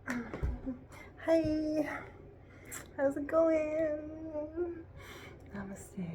Hi, how's it going? Namaste.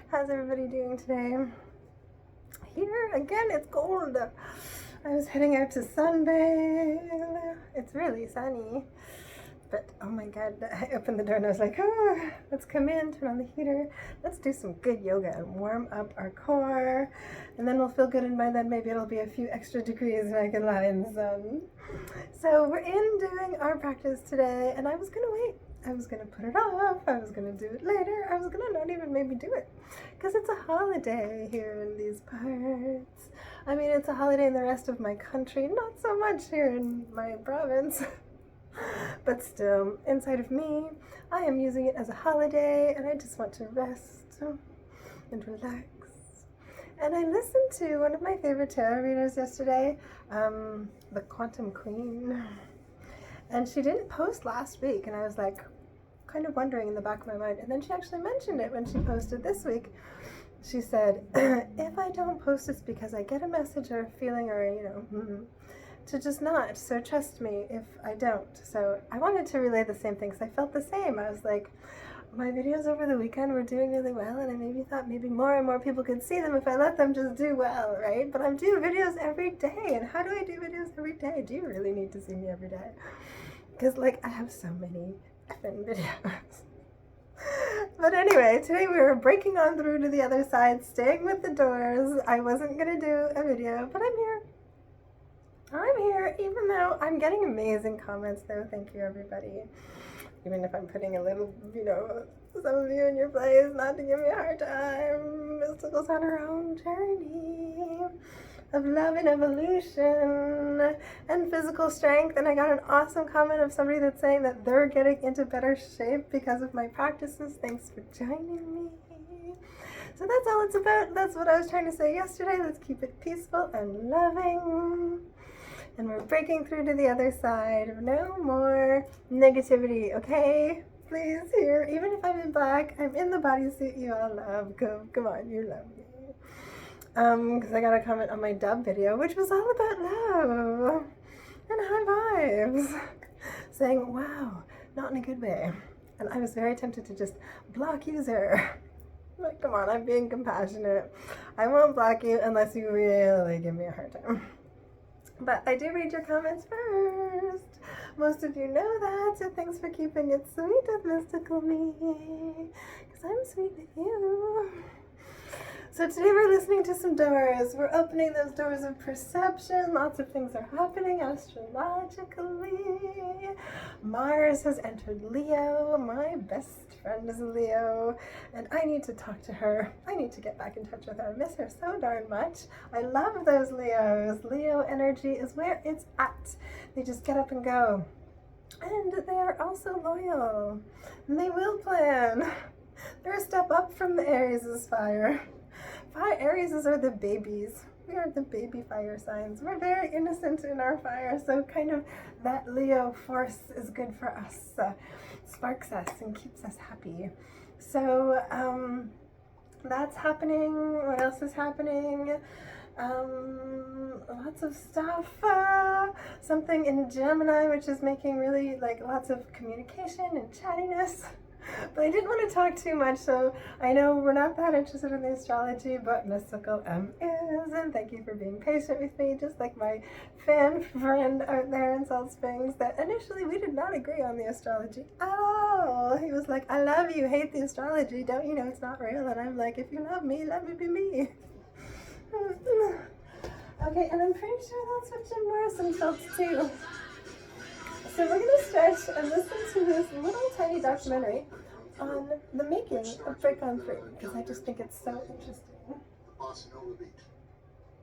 How's everybody doing today? Here again, it's cold. I was heading out to sunbathe. It's really sunny. But oh my god, I opened the door and I was like, oh, let's come in, turn on the heater, let's do some good yoga and warm up our core, and then we'll feel good, and by then maybe it'll be a few extra degrees and I can lie in the sun. So we're in doing our practice today, and I was gonna wait. I was gonna put it off, I was gonna do it later, I was gonna not even maybe do it, because it's a holiday here in these parts. I mean, it's a holiday in the rest of my country, not so much here in my province. But still, inside of me, I am using it as a holiday, and I just want to rest and relax. And I listened to one of my favorite tarot readers yesterday, the Quantum Queen, and she didn't post last week, and I was like, kind of wondering in the back of my mind, and then she actually mentioned it when she posted this week. She said, if I don't post, it's because I get a message or a feeling or, to just not. So trust me if I don't. So I wanted to relay the same thing because I felt the same. I was like, my videos over the weekend were doing really well, and I maybe thought maybe more and more people could see them if I let them just do well, right? But I'm doing videos every day, and how do I do videos every day? Do you really need to see me every day? Because, like, I have so many effing videos. But anyway, today we were breaking on through to the other side, staying with the doors. I wasn't going to do a video, but I'm here. I'm here, even though I'm getting amazing comments, though. Thank you, everybody. Even if I'm putting a little, some of you in your place, not to give me a hard time. Mystical's on her own journey of love and evolution and physical strength. And I got an awesome comment of somebody that's saying that they're getting into better shape because of my practices. Thanks for joining me. So that's all it's about. That's what I was trying to say yesterday. Let's keep it peaceful and loving. And we're breaking through to the other side. No more negativity, okay? Please, here, even if I'm in black, I'm in the bodysuit you all love. Come on, you love me. Because I got a comment on my dub video, which was all about love and high vibes, saying, wow, not in a good way. And I was very tempted to just block user. Like, come on, I'm being compassionate. I won't block you unless you really give me a hard time. But I do read your comments first. Most of you know that, so thanks for keeping it sweet with Mystical Me, because I'm sweet with you. So today we're listening to some doors. We're opening those doors of perception. Lots of things are happening astrologically. Mars has entered Leo. My best friend is a Leo, and I need to talk to her. I need to get back in touch with her. I miss her so darn much. I love those Leos. Leo energy is where it's at. They just get up and go. And they are also loyal. And they will plan. They're a step up from the Aries' fire. Aries are the babies. We are the baby fire signs. We're very innocent in our fire, so kind of that Leo force is good for us, sparks us and keeps us happy. So that's happening. What else is happening? Lots of stuff. Something in Gemini, which is making really lots of communication and chattiness. But I didn't want to talk too much, so I know we're not that interested in the astrology, but Mystical M is, and thank you for being patient with me, just like my fan friend out there in Salt Springs, that initially we did not agree on the astrology at all. He was like, I love you, hate the astrology, don't you know it's not real? And I'm like, if you love me, let me be me. Okay, and I'm pretty sure that's what Jim Morrison felt too. So we're going to stretch and listen to this little tiny documentary on the making of Break On Through, because I just think it's so interesting. The Bossa Nova beat,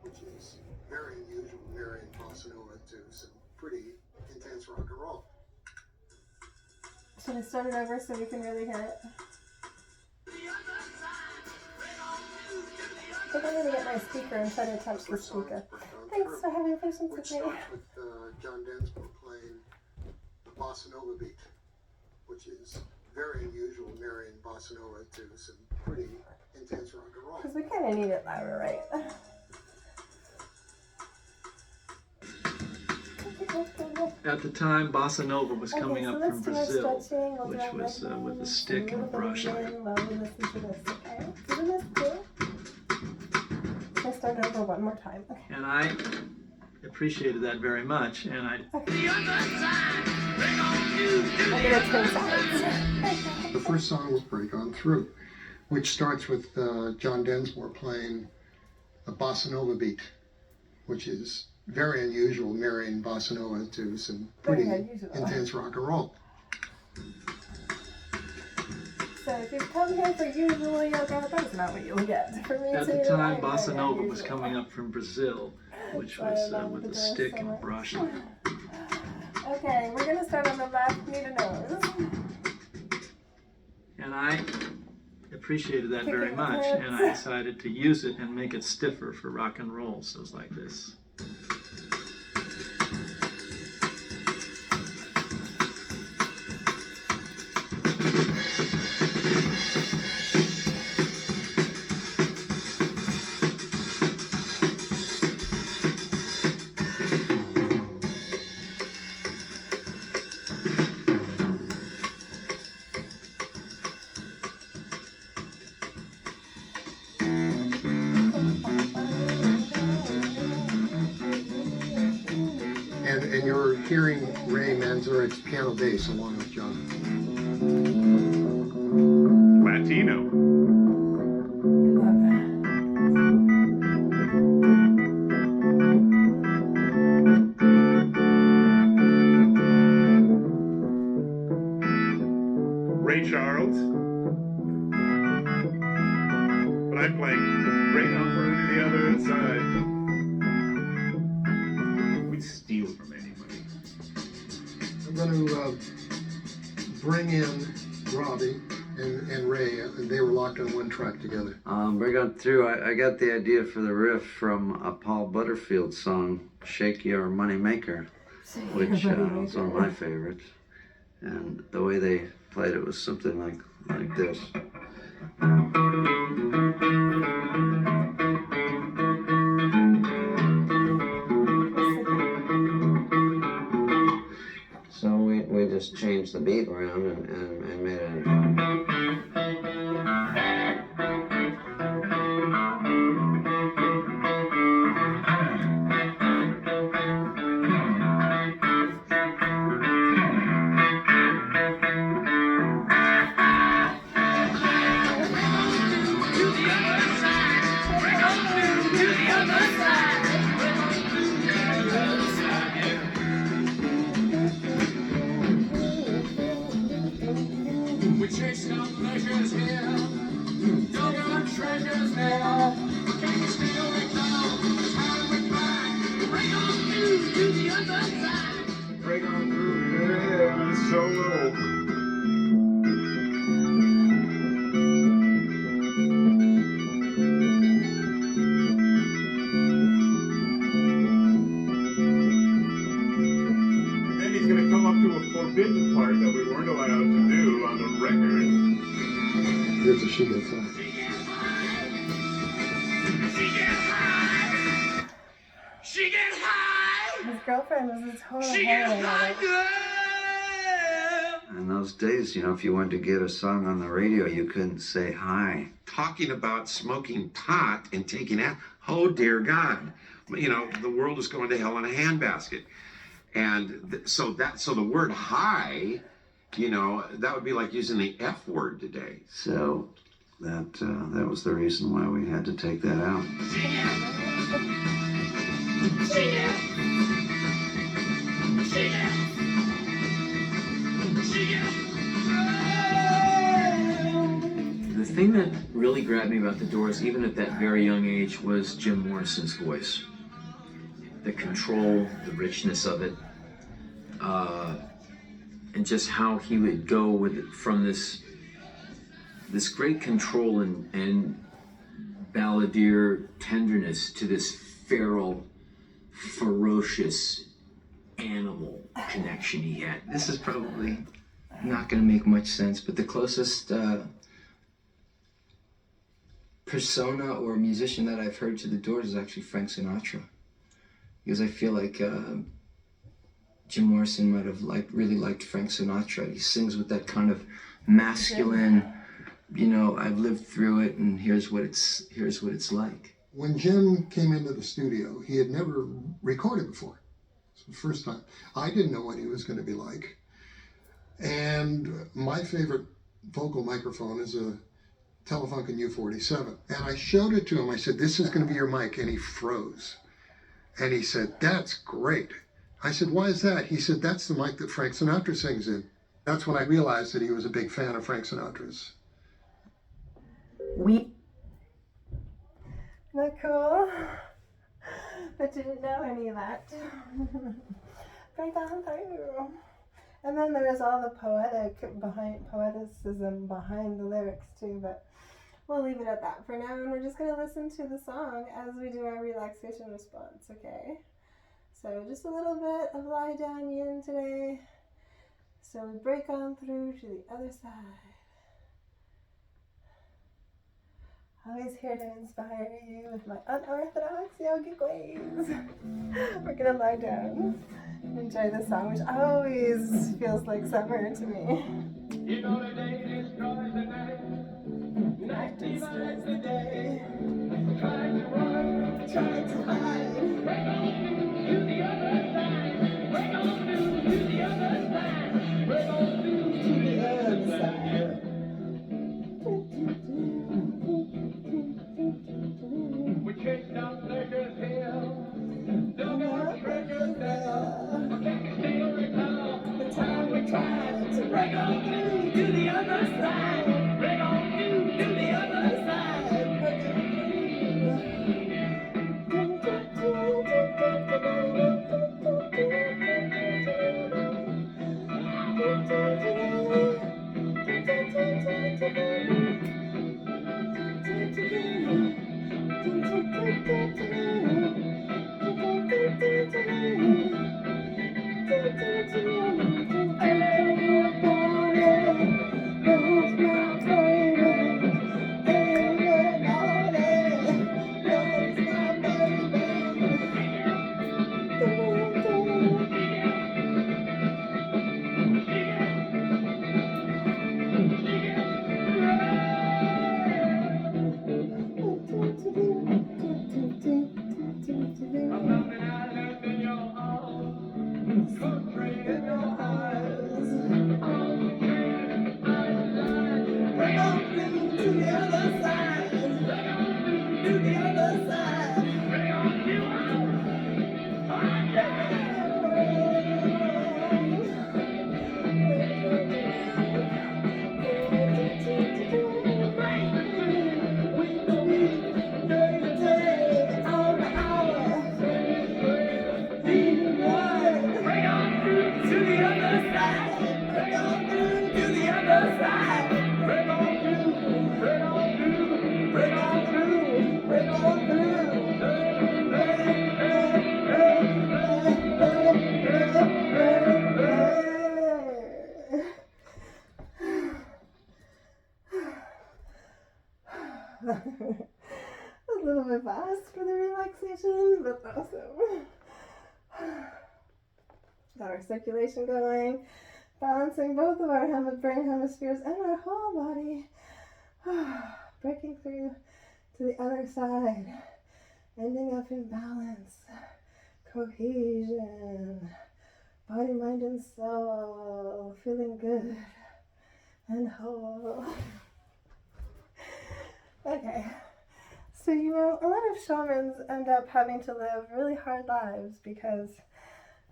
which is very unusual, marrying Bossa Nova to some pretty intense rock and roll. Should I start it over so we can really hear it? I think I'm going to get my speaker and try to touch the speaker. Thanks for having patience with me. Which starts with John Densmore playing the Bossa Nova beat, which is very unusual, marrying Bossa Nova to some pretty intense rock and roll. Because we kind of need it louder, right? At the time, bossa nova was coming Okay, so up let's from do our Brazil, stretching. We'll do which our was leg with a bends, stick a and a little bit of brush. yin while we listen to this, okay? Isn't this cool? Let's start it over one more time. Okay. And I appreciated that very much, and I... Okay. I'm gonna turn sides. The first song was Break On Through, which starts with John Densmore playing a bossa nova beat, which is very unusual, marrying bossa nova to some pretty intense rock and roll. So if you've come here for usual yoga, that's not what you'll get. For me At too, the time, I'm bossa very nova was unusual. coming up from Brazil, which So I was love with the a dance stick so and a much. brush. Okay, we're gonna start on the left knee to nose. And I appreciated that very Kicking much, the and I hips. decided to use it and make it stiffer for rock and roll. So it's like this. And you're hearing Ray Manzarek's piano bass along with John. Latino. Love that. Ray Charles. But I'm playing Bring On Through to the Other Side. We'd steal from anybody. I'm going to bring in Robbie and Ray. They were locked on one track together. Bring On Through, I got the idea for the riff from a Paul Butterfield song, Shake Your Money Maker, which was one of my favorites. And the way they played it was something like this. So we just changed the beat around and made it. We chase down pleasures here, dug out treasures there. Can you steal it now? Time went by. Bring on through to the other side. Bring On Through, yeah, solo. Then he's gonna come up to a forbidden part that we weren't allowed to do on the record. Here's a She Gets High. She get high. His girlfriend was a total She get heroine of high, it. girl. In those days, you know, if you wanted to get a song on the radio, you couldn't say hi. Talking about smoking pot and taking that. Oh dear God, you know the world is going to hell in a handbasket, and so the word high, you know, that would be like using the F word today. So that was the reason why we had to take that out. The thing that really grabbed me about the Doors, even at that very young age, was Jim Morrison's voice. The control, the richness of it, and just how he would go with it from this great control and balladeer tenderness to this feral, ferocious animal connection he had. This is probably not going to make much sense, but the closest persona or musician that I've heard to the Doors is actually Frank Sinatra. Because I feel like Jim Morrison might have really liked Frank Sinatra. He sings with that kind of masculine, you know, I've lived through it and here's what it's like. When Jim came into the studio, he had never recorded before. It was the first time. I didn't know what he was going to be like. And my favorite vocal microphone is a Telefunken U47. And I showed it to him. I said, this is going to be your mic. And he froze. And he said, that's great. I said, why is that? He said, that's the mic that Frank Sinatra sings in. That's when I realized that he was a big fan of Frank Sinatra's. Isn't that cool? But you didn't know any of that. Right on through. And then there was all the poeticism behind the lyrics too, but we'll leave it at that for now, and we're just going to listen to the song as we do our relaxation response, okay? So just a little bit of lie down yin today. So we break on through to the other side. Always here to inspire you with my unorthodox yogic ways. We're going to lie down. Enjoy the song, which always feels like summer to me. You know the day destroys the night. Night destroys the day. Trying to run, trying to hide. Break on to the other side. Break on to the other side. Break on to the other side. We chased our pleasures here. Dug our treasures there. Still recall the time we tried to break on through to the other side. Break on through to the other side. Break A little bit fast for the relaxation, but awesome. Got our circulation going, balancing both of our brain hemispheres and our whole body. Breaking through to the other side, ending up in balance, cohesion, body, mind, and soul, feeling good and whole. Okay, so you know, a lot of shamans end up having to live really hard lives because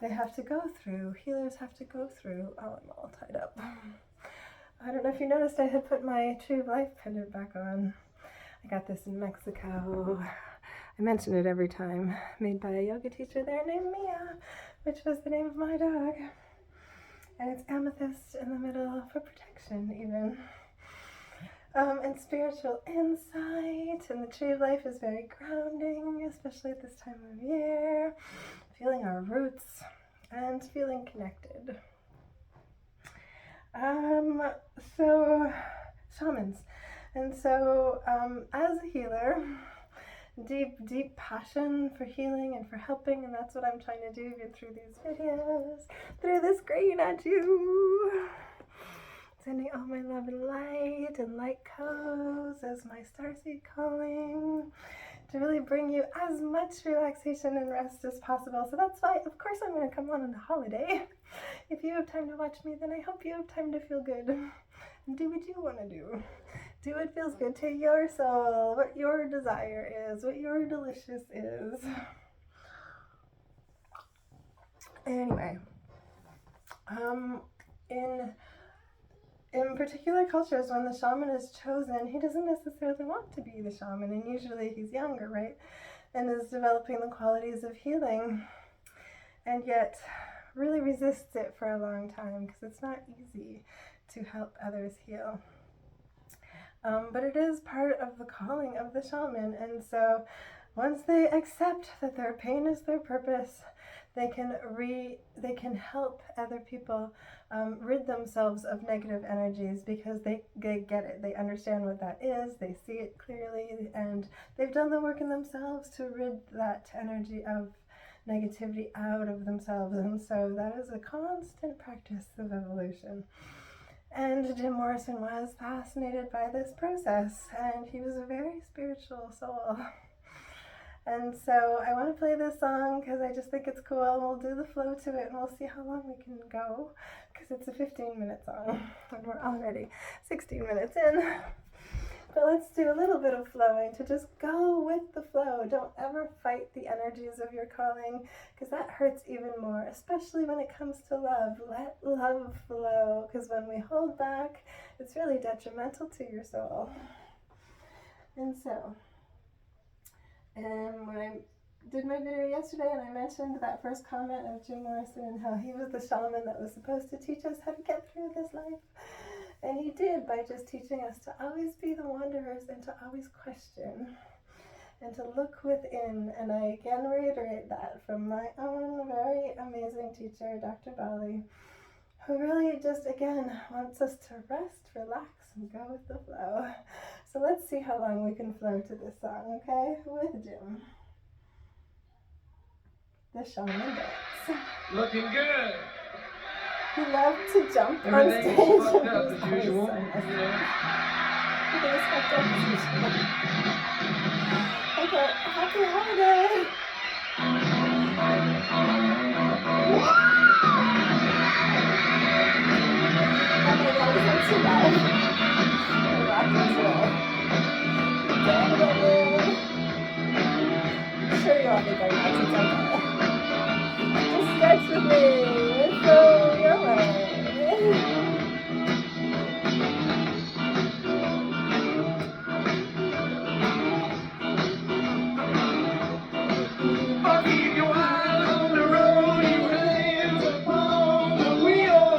they have to go through, healers have to go through, oh, I'm all tied up. I don't know if you noticed I had put my Tree of Life pendant back on. I got this in Mexico. I mention it every time. Made by a yoga teacher there named Mia, which was the name of my dog. And it's amethyst in the middle for protection even. And spiritual insight, and the Tree of Life is very grounding, especially at this time of year, feeling our roots and feeling connected. So, shamans. And so, as a healer, deep passion for healing and for helping, and that's what I'm trying to do even through these videos, through this screen at you. Sending all my love and light codes as my starseed calling to really bring you as much relaxation and rest as possible. So that's why, of course, I'm going to come on a holiday. If you have time to watch me, then I hope you have time to feel good and do what you want to do. Do what feels good to your soul, what your desire is, what your delicious is. Anyway, in particular cultures, when the shaman is chosen, he doesn't necessarily want to be the shaman, and usually he's younger, right? And is developing the qualities of healing, and yet really resists it for a long time because it's not easy to help others heal. But it is part of the calling of the shaman, and so once they accept that their pain is their purpose, they can help other people rid themselves of negative energies because they get it. They understand what that is. They see it clearly, and they've done the work in themselves to rid that energy of negativity out of themselves. And so that is a constant practice of evolution. And Jim Morrison was fascinated by this process, and he was a very spiritual soul. And so I want to play this song because I just think it's cool. We'll do the flow to it, and we'll see how long we can go because it's a 15-minute song, and we're already 16 minutes in. But let's do a little bit of flowing to just go with the flow. Don't ever fight the energies of your calling because that hurts even more, especially when it comes to love. Let love flow because when we hold back, it's really detrimental to your soul. And so, when I did my video yesterday and I mentioned that first comment of Jim Morrison and how he was the shaman that was supposed to teach us how to get through this life. And he did by just teaching us to always be the wanderers and to always question and to look within. And I again reiterate that from my own very amazing teacher, Dr. Bali, who really just again wants us to rest, relax, and go with the flow. So let's see how long we can flow to this song, okay? With Jim. The Shaman Dance. Looking good. He loved to jump on Everything stage. is fucked up as usual. Everything is fucked up as usual. Okay, happy holiday. Oh my god, it's not too bad. I'm rocking today. Damn it, man. I'm sure you all think I'm nuts. It's okay. Just stretch with me. So your way. I'll keep your eyes on the road, your hands upon the wheel.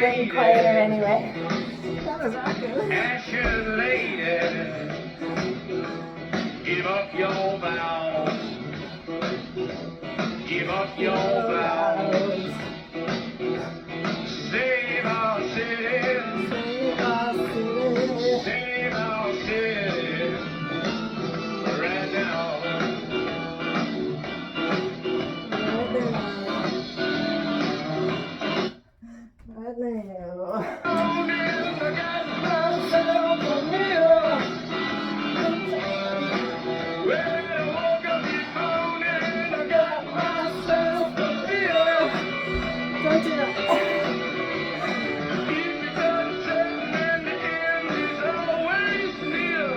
getting quieter anyway. That was rocking. Ashes lady, give up your vows. Give up your vows. Save our city. Save our city. Right now. Right now. I got myself a meal. When I woke up this morning, I got myself a meal. Don't do that. Keep it uncertain and the end is always near.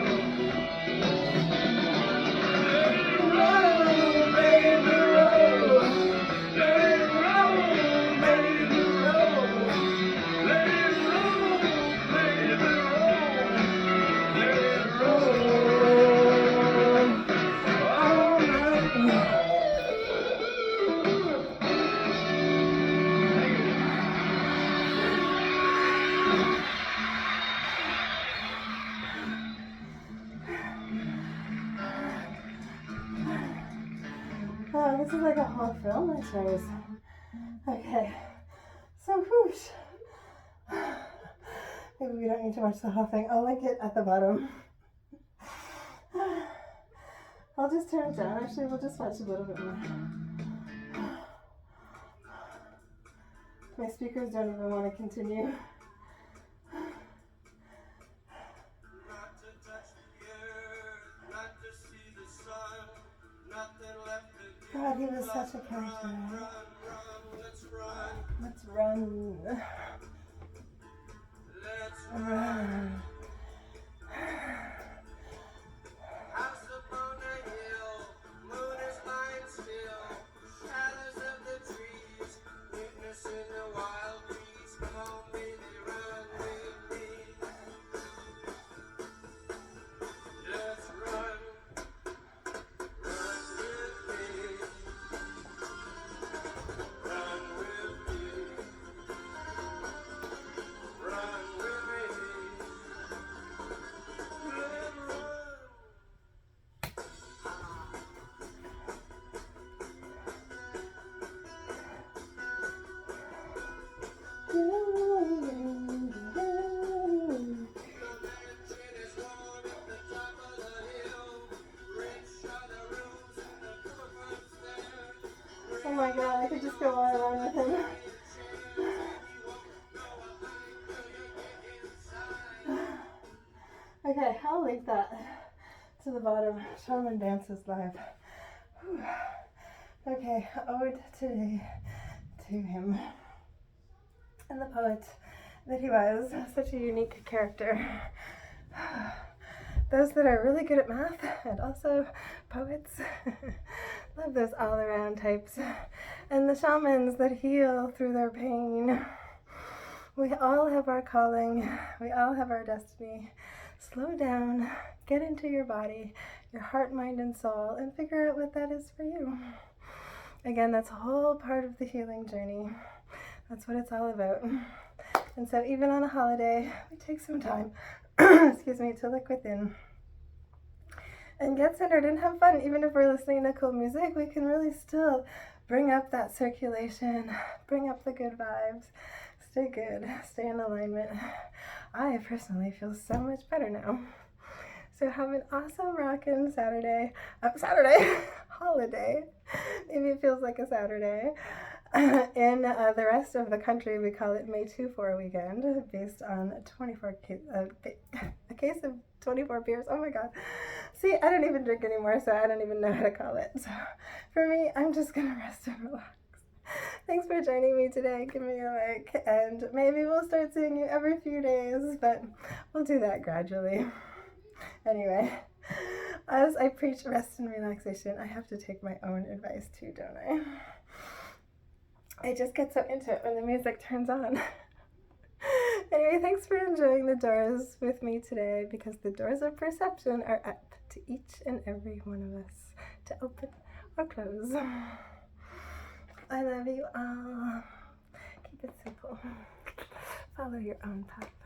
Let it roll, baby, roll. Let it roll, baby, roll. Let it roll, baby, roll. Let it roll all night long. Oh, this is like a whole film I chose. Okay, so whoosh. Maybe we don't need to watch the whole thing. I'll link it at the bottom. I'll just turn it down. Actually, we'll just watch a little bit more. My speakers don't even want to continue. God, he was such a character. Let's run. Run. House upon a hill, moon is lying still, shadows of the trees, witnessing the wild breeze. Come on, baby, run with me. Let's run, run with me, run with me, run with me. Let's run. Oh my God, I could just go on and on with him. Okay, I'll link that to the bottom. Shaman Dances Live. Whew. Okay, ode today to him and the poet that he was. Such a unique character. Those that are really good at math and also poets. Love those all-around types. And the shamans that heal through their pain. We all have our calling. We all have our destiny. Slow down, get into your body, your heart, mind, and soul, and figure out what that is for you. Again, that's a whole part of the healing journey. That's what it's all about. And so even on a holiday, we take some time, excuse me, to look within and get centered and have fun. Even if we're listening to cool music, we can really still bring up that circulation, bring up the good vibes, stay good, stay in alignment. I personally feel so much better now. So have an awesome rockin' Saturday, holiday. Maybe it feels like a Saturday. In the rest of the country, we call it May 2-4 weekend, based on a case of 24 beers. Oh my God. See, I don't even drink anymore, so I don't even know how to call it. So for me, I'm just gonna rest and relax. Thanks for joining me today. Give me a like, and maybe we'll start seeing you every few days, but we'll do that gradually. Anyway, as I preach rest and relaxation, I have to take my own advice too, don't I? I just get so into it when the music turns on. Anyway, thanks for enjoying the doors with me today, because the doors of perception are up to each and every one of us to open or close. I love you all. Keep it simple. Follow your own path.